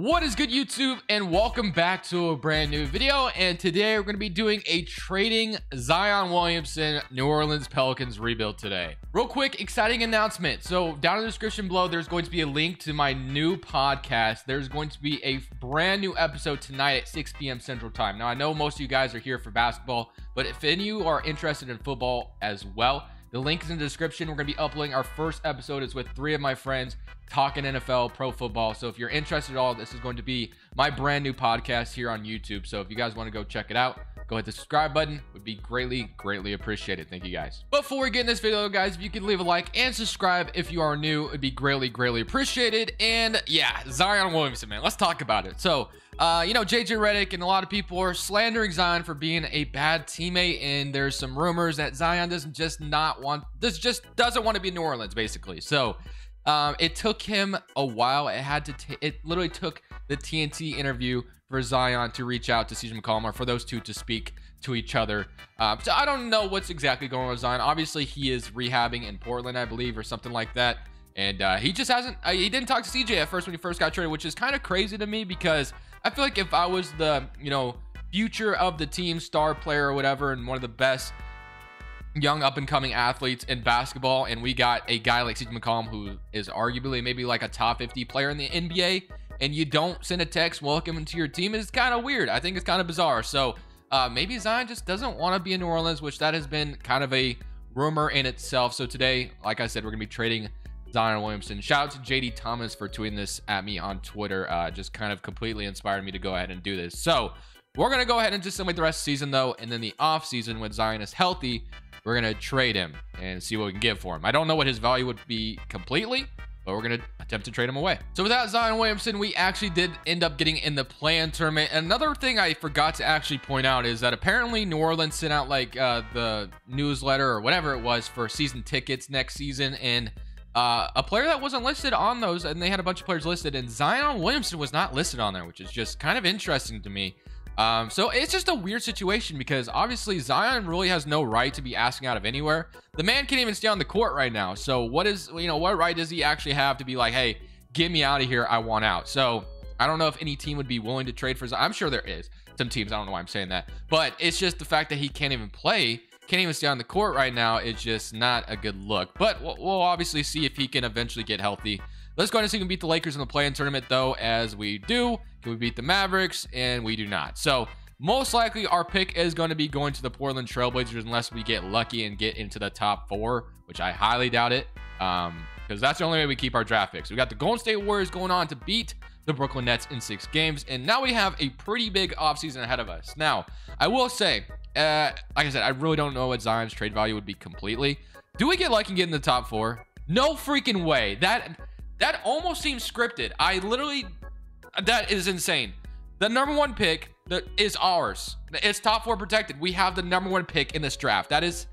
What is good, YouTube, and welcome back to a brand new video. And today we're going to be doing a trading Zion Williamson New Orleans Pelicans rebuild today. Real quick, exciting announcement. So down in the description below, there's going to be a link to my new podcast. There's going to be a brand new episode tonight at 6 p.m. Central Time. Now, I know most of you guys are here for basketball, but if any of you are interested in football as well, the link is in the description. We're going to be uploading our first episode. It's with 3 of my friends talking NFL, pro football. So if you're interested at all, this is going to be my brand new podcast here on YouTube. So if you guys want to go check it out, go hit the subscribe button. Would be greatly appreciated. Thank you guys. Before we get in this video, guys, if you could leave a like and subscribe if you are new, it'd be greatly appreciated. And yeah, Zion Williamson, man, let's talk about it. So you know, JJ Redick and a lot of people are slandering Zion for being a bad teammate, and there's some rumors that Zion doesn't want to be in New Orleans, basically. So it took him a while. It literally took the TNT interview for Zion to reach out to CJ McCollum, or for those two to speak to each other. So I don't know what's exactly going on with Zion. Obviously, he is rehabbing in Portland, I believe, or something like that. And he just hasn't. He didn't talk to CJ at first when he first got traded, which is kind of crazy to me, because I feel like if I was the future of the team, star player or whatever, and one of the best young up-and-coming athletes in basketball, and we got a guy like CJ McCollum, who is arguably maybe like a top 50 player in the NBA, and you don't send a text welcome to your team, is kind of weird. I think it's kind of bizarre. So maybe Zion just doesn't want to be in New Orleans, which that has been kind of a rumor in itself. So today, like I said, we're gonna be trading Zion Williamson. Shout out to JD Thomas for tweeting this at me on Twitter. Just kind of completely inspired me to go ahead and do this. So we're gonna go ahead and just simulate the rest of the season, though, and then the off season, when Zion is healthy, we're gonna trade him and see what we can get for him. I don't know what his value would be completely, but we're gonna attempt to trade him away. So without Zion Williamson, we actually did end up getting in the play-in tournament. And another thing I forgot to actually point out is that apparently New Orleans sent out like the newsletter or whatever it was for season tickets next season, and a player that wasn't listed on those, and they had a bunch of players listed, and Zion Williamson was not listed on there, which is just kind of interesting to me. So it's just a weird situation, because obviously Zion really has no right to be asking out of anywhere. The man can't even stay on the court right now. So what right does he actually have to be like, hey, get me out of here, I want out? So I don't know if any team would be willing to trade for Zion. I'm sure there is some teams. I don't know why I'm saying that, but it's just the fact that he can't even play, can't even stay on the court right now. It's just not a good look. But we'll obviously see if he can eventually get healthy. Let's go ahead and see if we can beat the Lakers in the play-in tournament, though. As we do, can we beat the Mavericks? And we do not. So most likely our pick is going to be going to the Portland Trailblazers, unless we get lucky and get into the top 4, which I highly doubt it, because that's the only way we keep our draft picks. We got the Golden State Warriors going on to beat the Brooklyn Nets in 6 games, and now we have a pretty big offseason ahead of us. Now, I will say, like I said, I really don't know what Zion's trade value would be completely. Do we get lucky and get in the top 4? No freaking way. That almost seems scripted. That is insane. The number 1 pick is ours. It's top 4 protected. We have the number 1 pick in this draft. That's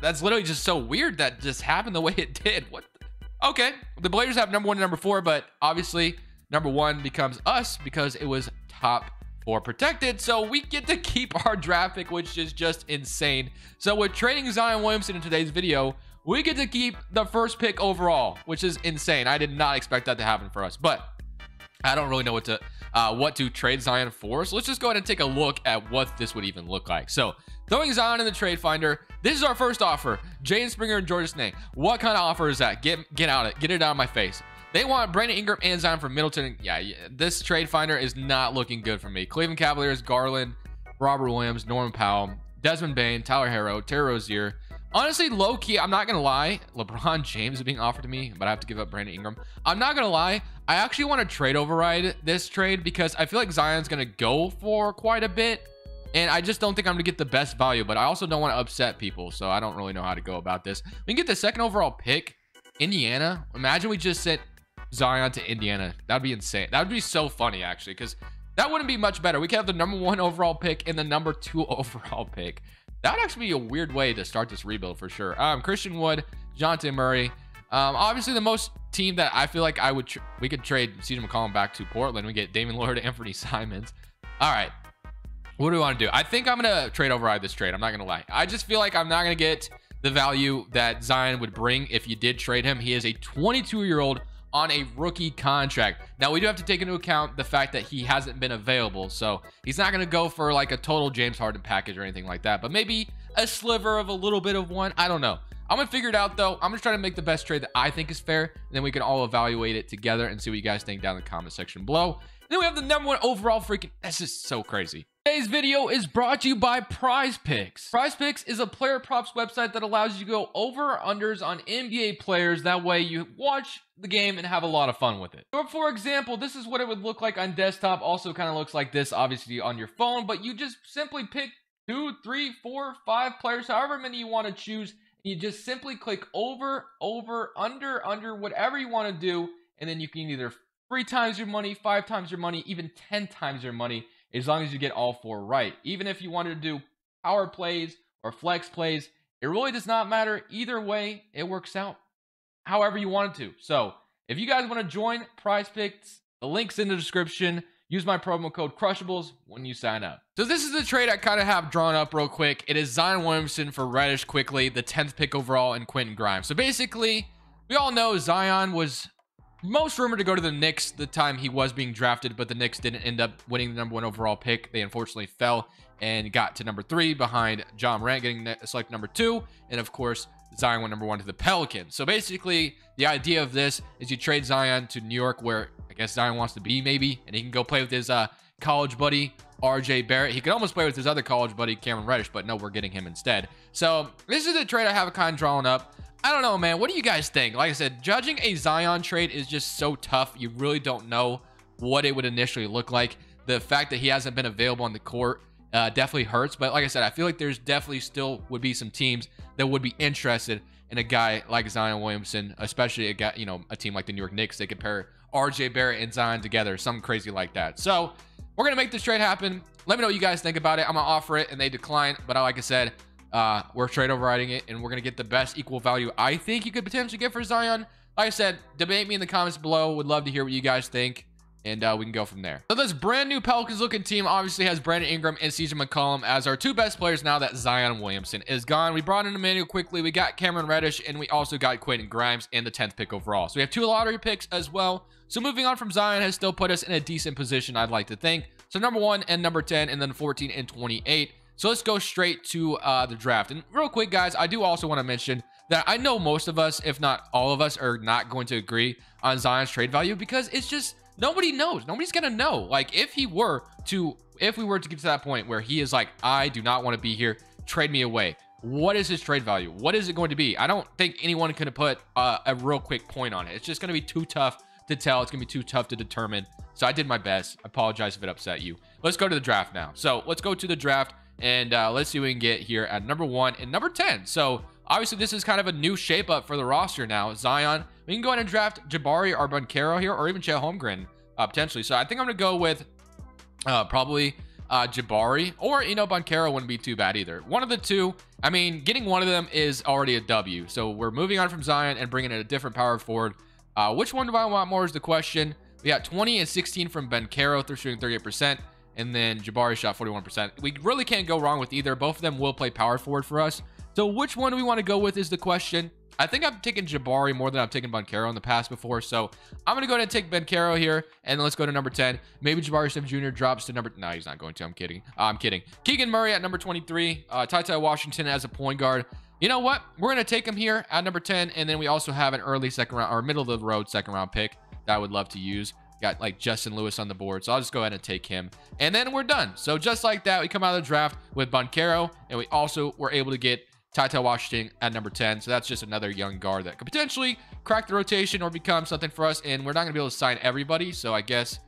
literally just so weird that just happened the way it did. What? Okay, the Blazers have number 1 and number 4, but obviously number 1 becomes us because it was top 4 protected. So we get to keep our draft pick, which is just insane. So with trading Zion Williamson in today's video, we get to keep the first pick overall, which is insane. I did not expect that to happen for us, but I don't really know what to trade Zion for. So let's just go ahead and take a look at what this would even look like. So throwing Zion in the trade finder, this is our first offer. Jaden Springer and George Snee. What kind of offer is that? Get it out of my face. They want Brandon Ingram and Zion from Middleton. Yeah, this trade finder is not looking good for me. Cleveland Cavaliers, Garland, Robert Williams, Norman Powell, Desmond Bane, Tyler Herro, Terry Rozier. Honestly, low-key, I'm not going to lie, LeBron James is being offered to me, but I have to give up Brandon Ingram. I'm not going to lie, I actually want to trade override this trade, because I feel like Zion's going to go for quite a bit, and I just don't think I'm going to get the best value, but I also don't want to upset people, so I don't really know how to go about this. We can get the 2nd overall pick, Indiana. Imagine we just sent Zion to Indiana. That would be insane. That would be so funny, actually, because that wouldn't be much better. We could have the number 1 overall pick and the number 2 overall pick. That would actually be a weird way to start this rebuild for sure. Christian Wood, Jonte Murray. Obviously, the most team that I feel like we could trade CJ McCollum back to Portland. We get Damian Lillard, Anthony Simons. All right. What do we want to do? I think I'm going to trade override this trade. I'm not going to lie. I just feel like I'm not going to get the value that Zion would bring if you did trade him. He is a 22-year-old on a rookie contract. Now, we do have to take into account the fact that he hasn't been available, so he's not going to go for like a total James Harden package or anything like that, but maybe a sliver of a little bit of one. I don't know. I'm gonna figure it out though. I'm just trying to make the best trade that I think is fair, and then we can all evaluate it together and see what you guys think down in the comment section below. And then we have the #1 overall freaking. That's just so crazy. Today's video is brought to you by Prize Picks. Prize Picks is a player props website that allows you to go over or unders on NBA players. That way you watch the game and have a lot of fun with it. So for example, this is what it would look like on desktop. Also kind of looks like this obviously on your phone, but you just simply pick 2, 3, 4, 5 players, however many you want to choose. You just simply click over, under, whatever you want to do. And then you can either 3 times your money, 5 times your money, even 10 times your money, as long as you get all 4 right. Even if you wanted to do power plays or flex plays, it really does not matter. Either way, it works out however you want it to. So if you guys want to join Prize Picks, the link's in the description. Use my promo code Crushables when you sign up. So this is the trade I kind of have drawn up real quick. It is Zion Williamson for Reddish quickly, the 10th pick overall, and Quentin Grimes. So basically, we all know Zion was most rumored to go to the Knicks the time he was being drafted, but the Knicks didn't end up winning the #1 overall pick. They unfortunately fell and got to #3 behind John Morant getting selected #2. And of course, Zion went #1 to the Pelicans. So basically, the idea of this is you trade Zion to New York, where I guess Zion wants to be maybe, and he can go play with his college buddy, RJ Barrett. He could almost play with his other college buddy, Cameron Reddish, but no, we're getting him instead. So this is a trade I have kind of drawn up. I don't know, man. What do you guys think? Like I said, judging a Zion trade is just so tough. You really don't know what it would initially look like. The fact that he hasn't been available on the court definitely hurts. But like I said, I feel like there's definitely still would be some teams that would be interested in a guy like Zion Williamson, especially a guy, a team like the New York Knicks. They could pair RJ Barrett and Zion together, something crazy like that. So we're gonna make this trade happen. Let me know what you guys think about it. I'm gonna offer it and they decline, but like I said, we're trade overriding it and we're gonna get the best equal value I think you could potentially get for Zion. Like I said, debate me in the comments below. Would love to hear what you guys think, and we can go from there. So this brand new Pelicans looking team obviously has Brandon Ingram and CJ McCollum as our 2 best players now that Zion Williamson is gone. We brought in Emmanuel quickly. We got Cameron Reddish, and we also got Quentin Grimes and the 10th pick overall. So we have 2 lottery picks as well. So moving on from Zion has still put us in a decent position, I'd like to think. So #1 and #10, and then 14 and 28. So let's go straight to the draft. And real quick, guys, I do also want to mention that I know most of us, if not all of us, are not going to agree on Zion's trade value because it's just nobody knows. Nobody's gonna know. Like if we were to get to that point where he is like, I do not want to be here, trade me away. What is his trade value? What is it going to be? I don't think anyone could have put a real quick point on it. It's just going to be too tough to tell. It's going to be too tough to determine. So I did my best. I apologize if it upset you. Let's go to the draft now. So let's go to the draft and let's see what we can get here at #1 and #10. So obviously this is kind of a new shape up for the roster now. Zion, we can go ahead and draft Jabari or Banchero here, or even Chet Holmgren potentially. So I think I'm going to go with probably Jabari, or Banchero wouldn't be too bad either. One of the two. I mean, getting one of them is already a W. So we're moving on from Zion and bringing in a different power forward. Which one do I want more is the question. We got 20 and 16 from Banchero, through shooting 38%, and then Jabari shot 41%. We really can't go wrong with either. Both of them will play power forward for us. So which one do we want to go with is the question. I think I've taken Jabari more than I've taken Banchero in the past before. So I'm going to go ahead and take Banchero here. And let's go to #10. Maybe Jabari Smith Jr. drops to No, he's not going to. I'm kidding. I'm kidding. Keegan Murray at #23. Ty Washington as a point guard. You know what? We're going to take him here at #10. And then we also have an early second round, or middle of the road second round pick that I would love to use. Got like Justin Lewis on the board. So I'll just go ahead and take him. And then we're done. So just like that, we come out of the draft with Banchero. And we also were able to get Ty Washington at #10. So that's just another young guard that could potentially crack the rotation or become something for us. And we're not going to be able to sign everybody. So I guess,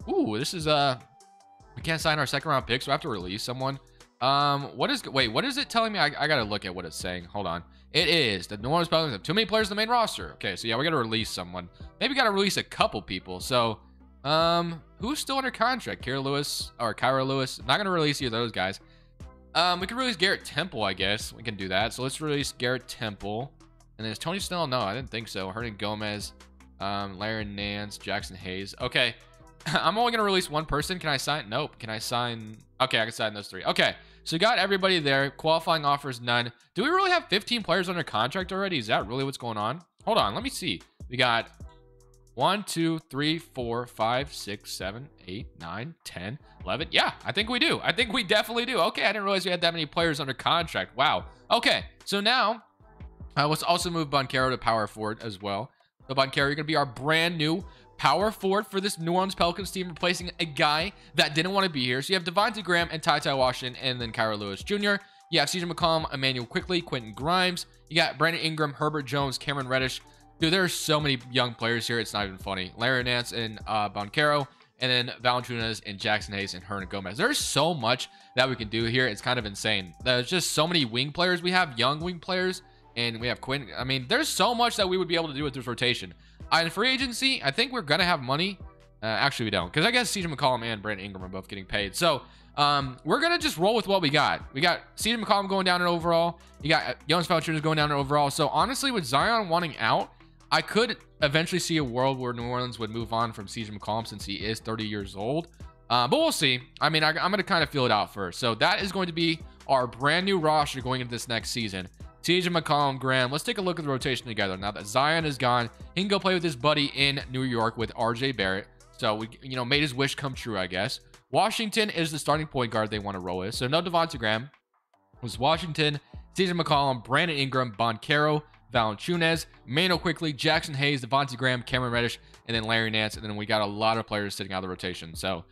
this is, we can't sign our second round pick. So I have to release someone. What is it telling me? I got to look at what it's saying. Hold on. It is the New Orleans Pelicans have too many players in the main roster. Okay. So yeah, we got to release someone. Maybe got to release a couple people. So, who's still under contract? Kyra Lewis. Not going to release either of those guys. We can release Garrett Temple, I guess. We can do that. So let's release Garrett Temple. And then is Tony Snell? No, I didn't think so. Hernan Gomez, Larry Nance, Jackson Hayes. Okay. I'm only going to release one person. Can I sign? Nope. Can I sign? Okay, I can sign those 3. Okay. So we got everybody there. Qualifying offers, none. Do we really have 15 players under contract already? Is that really what's going on? Hold on. Let me see. We got 1, 2, 3, 4, 5, 6, 7, 8, 9, 10, 11. Yeah, I think we do. I think we definitely do. Okay, I didn't realize we had that many players under contract. Wow. Okay, so now let's also move Banchero to power forward as well. So Banchero, you're going to be our brand new power forward for this New Orleans Pelicans team, replacing a guy that didn't want to be here. So you have Devontae Graham and Ty Washington, and then Kyra Lewis Jr. You have CJ McCollum, Emmanuel Quickly, Quentin Grimes. You got Brandon Ingram, Herbert Jones, Cameron Reddish. Dude, there are so many young players here. It's not even funny. Larry Nance and Banchero, and then Valanciunas and Jackson Hayes and Hernan Gomez. There's so much that we can do here. It's kind of insane. There's just so many wing players. We have young wing players, and we have Quinn. I mean, there's so much that we would be able to do with this rotation. In free agency, I think we're going to have money. Actually, we don't, because I guess CJ McCollum and Brandon Ingram are both getting paid. So we're going to just roll with what we got. We got CJ McCollum going down in overall. You got Jonas Valanciunas going down in overall. So honestly, with Zion wanting out, I could eventually see a world where New Orleans would move on from CJ McCollum since he is 30 years old. But we'll see. I mean, I'm going to kind of feel it out first. So that is going to be our brand new roster going into this next season. CJ McCollum, Graham. Let's take a look at the rotation together. Now that Zion is gone, he can go play with his buddy in New York with RJ Barrett. So we, made his wish come true, I guess. Washington is the starting point guard they want to roll with. So no Devontae Graham. It was Washington, CJ McCollum, Brandon Ingram, Banchero, Valanciunas, Mano Quickly, Jackson Hayes, Devontae Graham, Cameron Reddish, and then Larry Nance. And then we got a lot of players sitting out of the rotation. So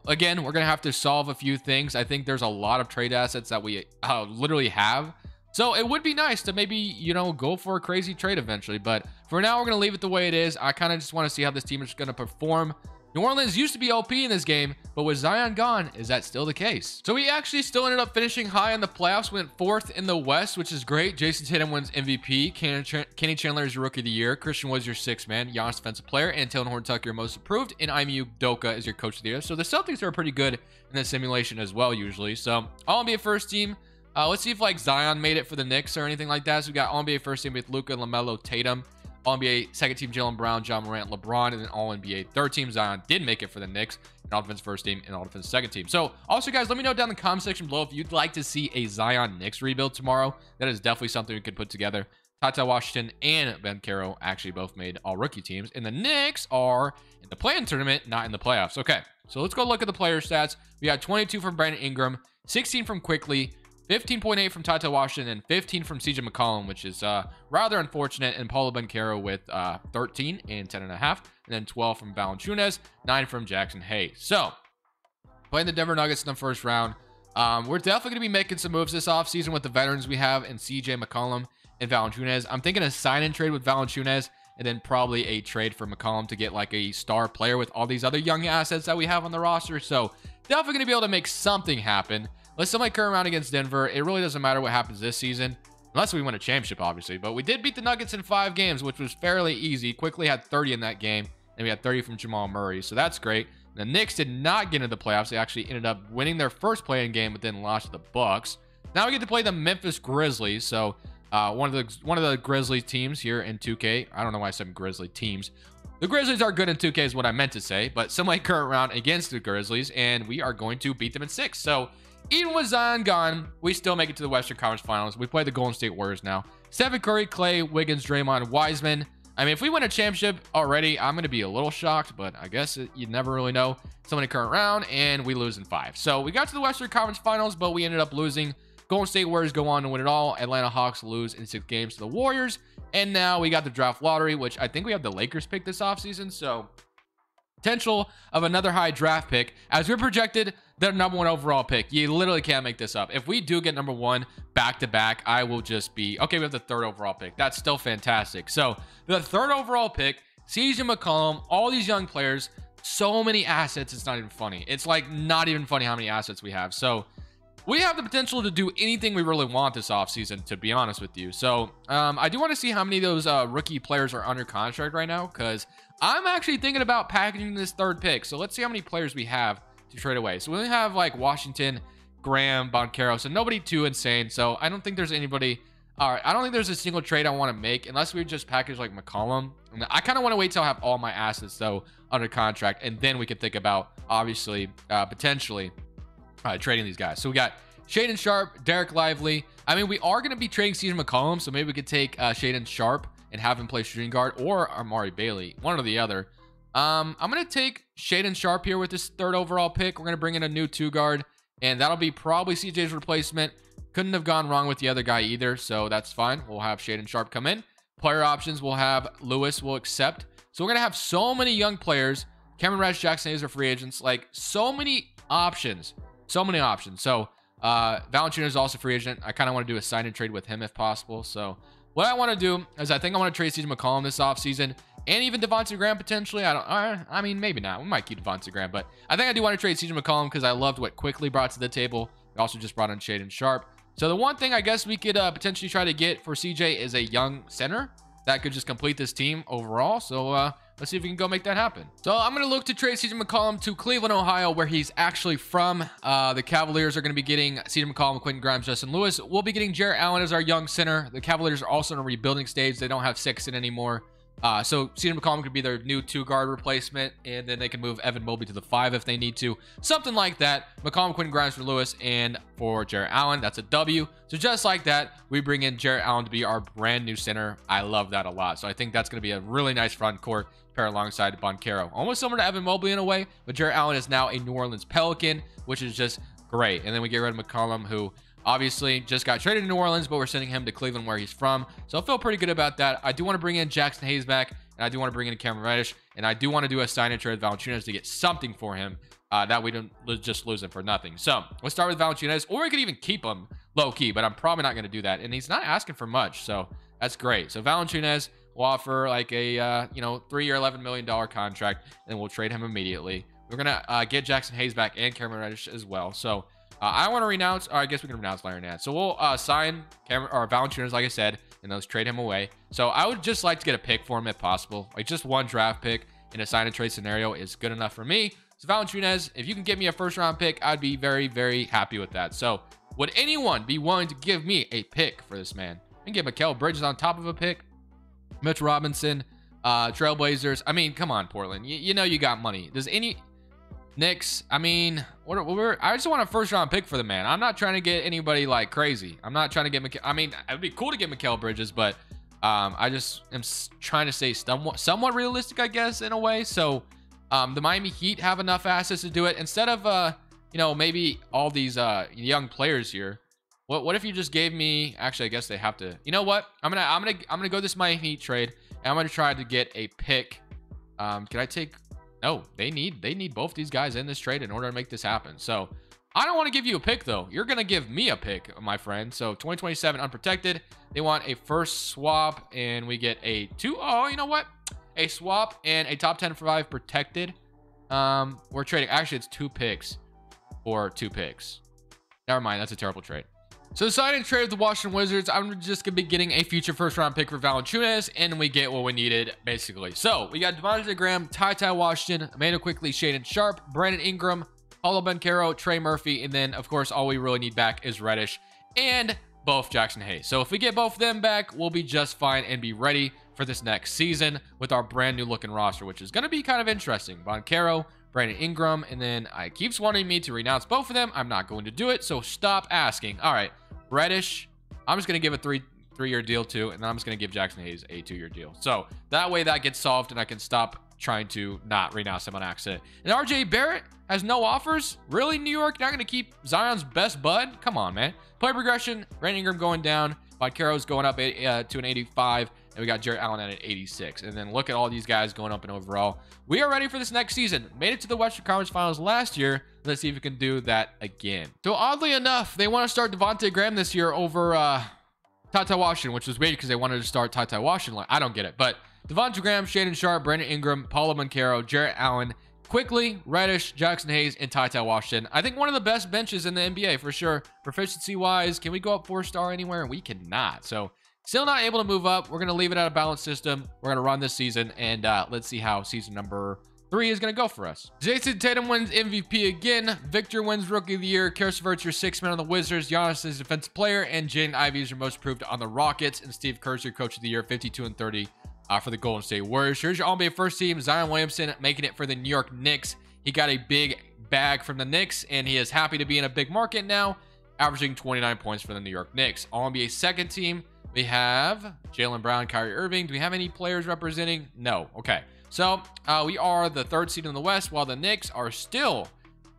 again, we're going to have to solve a few things. I think there's a lot of trade assets that we literally have. So it would be nice to maybe, go for a crazy trade eventually. But for now, we're going to leave it the way it is. I kind of just want to see how this team is going to perform. New Orleans used to be OP in this game, but with Zion gone, is that still the case? So we actually still ended up finishing high in the playoffs, went 4th in the West, which is great. Jason Tatum wins MVP. Kenny Chandler is your Rookie of the Year. Christian was your 6th man. Giannis Defensive Player. And Taylor Horton-Tucker your Most Improved. And Ime Udoka is your Coach of the Year. So the Celtics are pretty good in the simulation as well, usually. So All-NBA first team. Let's see if Zion made it for the Knicks or anything like that. So we got All-NBA first team with Luka, LaMelo, Tatum. All-NBA second team, Jaylen Brown, John Morant, LeBron, and then All-NBA third team, Zion did make it for the Knicks, and All-Defense first team, and All-Defense second team. So also, guys, let me know down in the comment section below if you'd like to see a Zion Knicks rebuild tomorrow. That is definitely something we could put together. Ty Washington and Banchero actually both made all-rookie teams, and the Knicks are in the play-in tournament, not in the playoffs. Okay, so let's go look at the player stats. We got 22 from Brandon Ingram, 16 from Quickly, 15.8 from Ty Washington, and 15 from CJ McCollum, which is rather unfortunate. And Paulo Banchero with 13 and 10.5, and then 12 from Valanciunas, 9 from Jackson Hayes. So playing the Denver Nuggets in the first round, we're definitely going to be making some moves this offseason with the veterans we have in CJ McCollum and Valanciunas. I'm thinking a sign-in trade with Valanciunas, and then probably a trade for McCollum to get a star player with all these other young assets that we have on the roster. So definitely going to be able to make something happen. Let's still current round against Denver. It really doesn't matter what happens this season, unless we win a championship, obviously. But we did beat the Nuggets in 5 games, which was fairly easy. Quickly had 30 in that game, and we had 30 from Jamal Murray, so that's great. The Knicks did not get into the playoffs. They actually ended up winning their first play-in game, but then lost to the Bucks. Now we get to play the Memphis Grizzlies. So one of the Grizzlies teams here in 2K. I don't know why I said Grizzly teams. The Grizzlies are good in 2K is what I meant to say, but current round against the Grizzlies, and we are going to beat them in 6. So even with Zion gone, we still make it to the Western Conference Finals. We play the Golden State Warriors now. Stephen Curry, Clay, Wiggins, Draymond, Wiseman. I mean, if we win a championship already, I'm going to be a little shocked, but I guess you never really know. Someone in current round, and we lose in 5. So we got to the Western Conference Finals, but we ended up losing. Golden State Warriors go on to win it all. Atlanta Hawks lose in 6 games to the Warriors. And now we got the draft lottery, which I think we have the Lakers pick this offseason. So potential of another high draft pick, as we're projected the #1 overall pick. You literally can't make this up. If we do get #1 back-to-back, I will just be okay. We have the 3rd overall pick. That's still fantastic. So the 3rd overall pick, CJ McCollum, all these young players, so many assets. It's not even funny. It's not even funny how many assets we have. So we have the potential to do anything we really want this offseason, to be honest with you. So I do want to see how many of those rookie players are under contract right now, because I'm actually thinking about packaging this 3rd pick. So let's see how many players we have to trade away. So we only have Washington, Graham, Banchero, so nobody too insane. So I don't think there's anybody. All right, I don't think there's a single trade I want to make unless we just package McCollum. And I kind of want to wait till I have all my assets though under contract, and then we can think about obviously potentially trading these guys. So we got Shaedon Sharpe, Derek Lively. I mean, we are going to be trading CJ McCollum, so maybe we could take Shaedon Sharpe and have him play shooting guard or Amari Bailey, one or the other. I'm going to take Shaedon Sharpe here with this 3rd overall pick. We're going to bring in a new 2 guard, and that'll be probably CJ's replacement. Couldn't have gone wrong with the other guy either, so that's fine. We'll have Shaedon Sharpe come in. Player options, we'll have Lewis will accept. So we're going to have so many young players. Cameron Reddish, Jackson Hayes are free agents. Like, so many options. So many options. So Valanciunas is also free agent. I kind of want to do a sign and trade with him if possible. So what I want to do is I think I want to trade CJ McCollum this offseason, and even Devontae Graham potentially. I mean, maybe not. We might keep Devontae Graham, but I think I do want to trade CJ McCollum because I loved what Quickly brought to the table. We also just brought in Shaedon Sharpe. So the one thing I guess we could potentially try to get for CJ is a young center that could just complete this team overall. So let's see if we can go make that happen. So I'm going to look to trade CJ McCollum to Cleveland, Ohio, where he's actually from. The Cavaliers are going to be getting CJ McCollum, Quentin Grimes, Justin Lewis. We'll be getting Jarrett Allen as our young center. The Cavaliers are also in a rebuilding stage. They don't have Sexton anymore. So CJ McCollum could be their new 2-guard replacement, and then they can move Evan Mobley to the 5 if they need to. Something like that. McCollum, Quentin Grimes for Lewis, and for Jarrett Allen. That's a W. So just like that, we bring in Jarrett Allen to be our brand new center. I love that a lot. So I think that's going to be a really nice front court pair alongside Banchero. Almost similar to Evan Mobley in a way, but Jarrett Allen is now a New Orleans Pelican, which is just great. And then we get rid of McCollum, who obviously just got traded to New Orleans, but we're sending him to Cleveland where he's from. So I feel pretty good about that. I do want to bring in Jackson Hayes back, and I do want to bring in Cameron Reddish, and I do want to do a sign and trade with Valanciunas to get something for him that we don't just lose him for nothing. So let's start with Valanciunas, or we could even keep him low key, but I'm probably not going to do that. And he's not asking for much, so that's great. So Valanciunas will offer like a 3-year, $11 million contract, and we'll trade him immediately. We're gonna get Jackson Hayes back and Cameron Reddish as well. So I want to renounce, or I guess we can renounce Larry Nance. So we'll sign Cameron or Valanciunas, like I said, and let's trade him away. So I would just like to get a pick for him if possible. Like just 1 draft pick in a sign and trade scenario is good enough for me. So Valanciunas, if you can get me a 1st-round pick, I'd be very, very happy with that. So would anyone be willing to give me a pick for this man? And get Mikal Bridges on top of a pick, Mitch Robinson, Trailblazers. I mean, come on, Portland. You know you got money. Does any Knicks? I mean, I just want a 1st-round pick for the man. I'm not trying to get anybody like crazy. I'm not trying to get I mean, it would be cool to get Mikal Bridges, but I just am trying to stay somewhat realistic, I guess, in a way. So the Miami Heat have enough assets to do it. Instead of maybe all these young players here. What if you just gave me? Actually, I guess they have to. You know what? I'm gonna go this Miami Heat trade, and I'm gonna try to get a pick. Can I take? No, they need both these guys in this trade in order to make this happen. So I don't want to give you a pick though. You're gonna give me a pick, my friend. So 2027 unprotected. They want a 1st swap, and we get a 2. Oh, you know what? A swap and a top 10 for 5 protected. We're trading. Actually, it's 2 picks for 2 picks. Never mind. That's a terrible trade. So signing trade with the Washington Wizards, I'm just going to be getting a future 1st-round pick for Valanciunas, and we get what we needed, basically. So we got Devontae Graham, Ty Washington, Amanda Quickly, Shaedon Sharpe, Brandon Ingram, Paulo Banchero, Trey Murphy, and then, of course, all we really need back is Reddish and both Jackson Hayes. So if we get both of them back, we'll be just fine and be ready for this next season with our brand new looking roster, which is going to be kind of interesting. Banchero, Brandon Ingram, and then I keeps wanting me to renounce both of them. I'm not going to do it, so stop asking. All right, Reddish, I'm just going to give a three-year deal to, and then I'm just going to give Jackson Hayes a 2-year deal. So that way that gets solved, and I can stop trying to not renounce him on accident. And RJ Barrett has no offers? Really, New York? Not going to keep Zion's best bud? Come on, man. Play progression, Brandon Ingram going down, Banchero's going up to an 85, and we got Jarrett Allen at an 86. And then look at all these guys going up in overall. We are ready for this next season. Made it to the Western Conference Finals last year. Let's see if we can do that again. So oddly enough, they want to start Devontae Graham this year over Ty Washington, which was weird because they wanted to start Ty Washington. I don't get it. But Devontae Graham, Shaedon Sharpe, Brandon Ingram, Paulo Banchero, Jarrett Allen, Quickly, Reddish, Jackson Hayes, and Ty Washington. I think one of the best benches in the NBA for sure. Proficiency-wise, can we go up 4-star anywhere? We cannot. So still not able to move up. We're going to leave it at a balanced system. We're going to run this season, and let's see how season number 3 is going to go for us. Jason Tatum wins MVP again. Victor wins Rookie of the Year. Karis LeVert's your 6th man on the Wizards. Giannis is defensive player, and Jaden Ivey is your most improved on the Rockets. And Steve Kerr's your Coach of the Year, 52-30. For the Golden State Warriors. Here's your All-NBA first team. Zion Williamson making it for the New York Knicks. He got a big bag from the Knicks, and he is happy to be in a big market now, averaging 29 points for the New York Knicks. All-NBA second team. We have Jaylen Brown, Kyrie Irving. Do we have any players representing? No. Okay. So we are the 3rd seed in the West, while the Knicks are still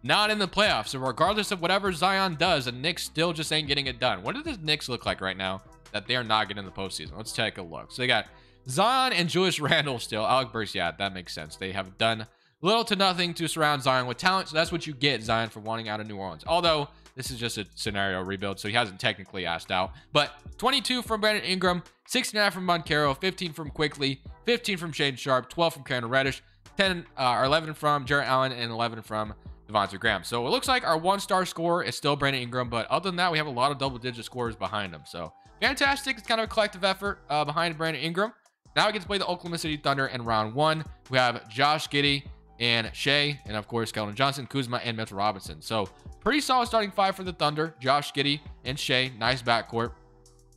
not in the playoffs. So regardless of whatever Zion does, the Knicks still just ain't getting it done. What does the Knicks look like right now that they're not getting in the postseason? Let's take a look. So they got Zion and Julius Randle still. Alec Burks, yeah, that makes sense. They have done little to nothing to surround Zion with talent. So that's what you get, Zion, for wanting out of New Orleans. Although this is just a scenario rebuild, so he hasn't technically asked out. But 22 from Brandon Ingram, 69 from Moncaro, 15 from Quickly, 15 from Shaden Sharp, 12 from Karen Reddish, 11 from Jarrett Allen, and 11 from Devontae Graham. So it looks like our 1-star scorer is still Brandon Ingram, but other than that, we have a lot of double-digit scorers behind him. So fantastic. It's kind of a collective effort behind Brandon Ingram. Now we get to play the Oklahoma City Thunder in round 1. We have Josh Giddey and Shea, and of course, Keldon Johnson, Kuzma, and Mitchell Robinson. So pretty solid starting 5 for the Thunder. Josh Giddey and Shea, nice backcourt.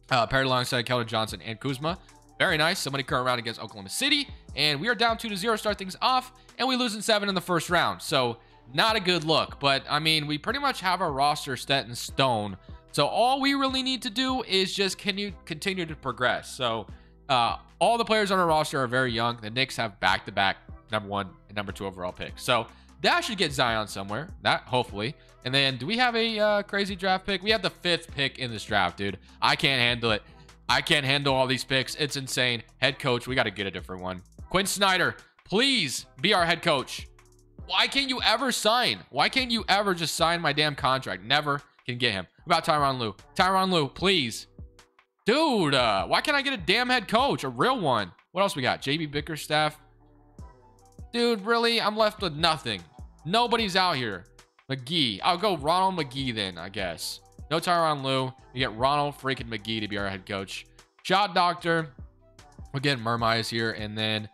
Paired alongside Keldon Johnson and Kuzma. Very nice. Somebody current round against Oklahoma City. And we are down 2-0, start things off, and we lose in 7 in the first round. So not a good look, but I mean, we pretty much have our roster set in stone. So all we really need to do is just continue to progress. So all the players on our roster are very young. The Knicks have back-to-back number 1 and number 2 overall picks. So that should get Zion somewhere, that hopefully. And then do we have a crazy draft pick? We have the 5th pick in this draft, dude. I can't handle it. I can't handle all these picks. It's insane. Head coach, we got to get a different one. Quinn Snyder, please be our head coach. Why can't you ever sign? Why can't you ever just sign my damn contract? Never can get him. What about Tyronn Lue? Tyronn Lue, please. Dude, why can't I get a damn head coach? A real one. What else we got? JB Bickerstaff. Dude, really? I'm left with nothing. Nobody's out here. McGee. I'll go Ronald McGee then, I guess. No Tyronn Lue. You get Ronald freaking McGee to be our head coach. Shot Doctor. We're getting Mermize here. And then,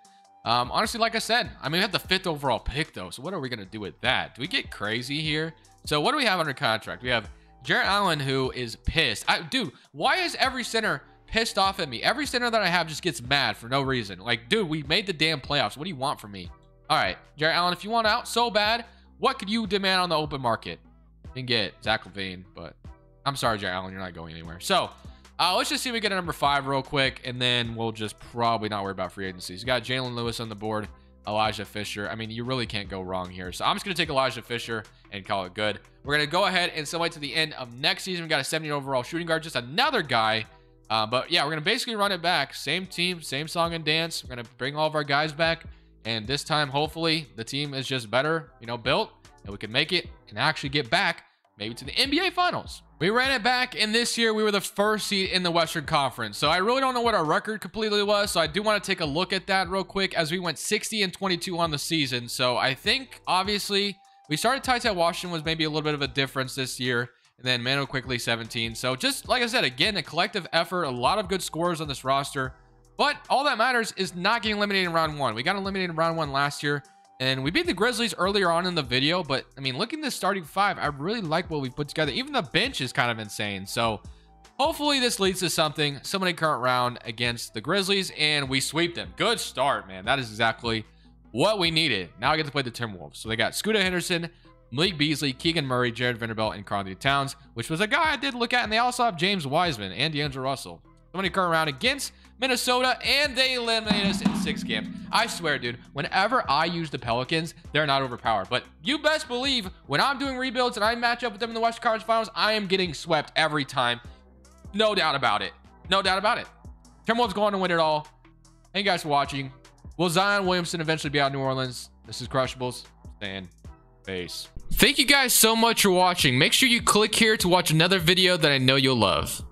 honestly, like I said, I mean, we have the 5th overall pick, though. So what are we going to do with that? Do we get crazy here? So what do we have under contract? We have Jarrett Allen, who is pissed. Dude, why is every center pissed off at me? Every center that I have just gets mad for no reason. Like, dude, we made the damn playoffs. What do you want from me? All right, Jarrett Allen, if you want out so bad, what could you demand on the open market? You can get Zach LaVine, but I'm sorry, Jarrett Allen, you're not going anywhere. So let's just see if we get a number 5 real quick, and then we'll just probably not worry about free agencies. You got Jalen Lewis on the board, Elijah Fisher. I mean, you really can't go wrong here. So I'm just going to take Elijah Fisher and call it good. We're going to go ahead and still wait to the end of next season. We got a 70 overall shooting guard, just another guy. But yeah, we're going to basically run it back. Same team, same song and dance. We're going to bring all of our guys back. And this time, hopefully, the team is just better, built, and we can make it and actually get back maybe to the NBA Finals. We ran it back, and this year we were the 1st seed in the Western Conference. So I really don't know what our record completely was. So I do want to take a look at that real quick as we went 60-22 on the season. So I think, obviously, we started tight at Washington was maybe a little bit of a difference this year. And then Mano Quickly 17. So just like I said, again, a collective effort, a lot of good scorers on this roster. But all that matters is not getting eliminated in round 1. We got eliminated in round 1 last year, and we beat the Grizzlies earlier on in the video. But I mean, looking at this starting 5, I really like what we put together. Even the bench is kind of insane. So hopefully this leads to something. Somebody current round against the Grizzlies, and we sweep them. Good start, man. That is exactly what we needed. Now I get to play the Timberwolves. So they got Scooter Henderson, Malik Beasley, Keegan Murray, Jared Vanderbilt, and Karl Anthony Towns, which was a guy I did look at. And they also have James Wiseman and D'Angelo Russell. Somebody current round against Minnesota, and they eliminated us in 6 games. I swear, dude, whenever I use the Pelicans, they're not overpowered. But you best believe when I'm doing rebuilds and I match up with them in the Western Conference Finals, I am getting swept every time. No doubt about it. No doubt about it. Timberwolves going to win it all. Thank you guys for watching. Will Zion Williamson eventually be out in New Orleans? This is Crushables. Stand face. Thank you guys so much for watching. Make sure you click here to watch another video that I know you'll love.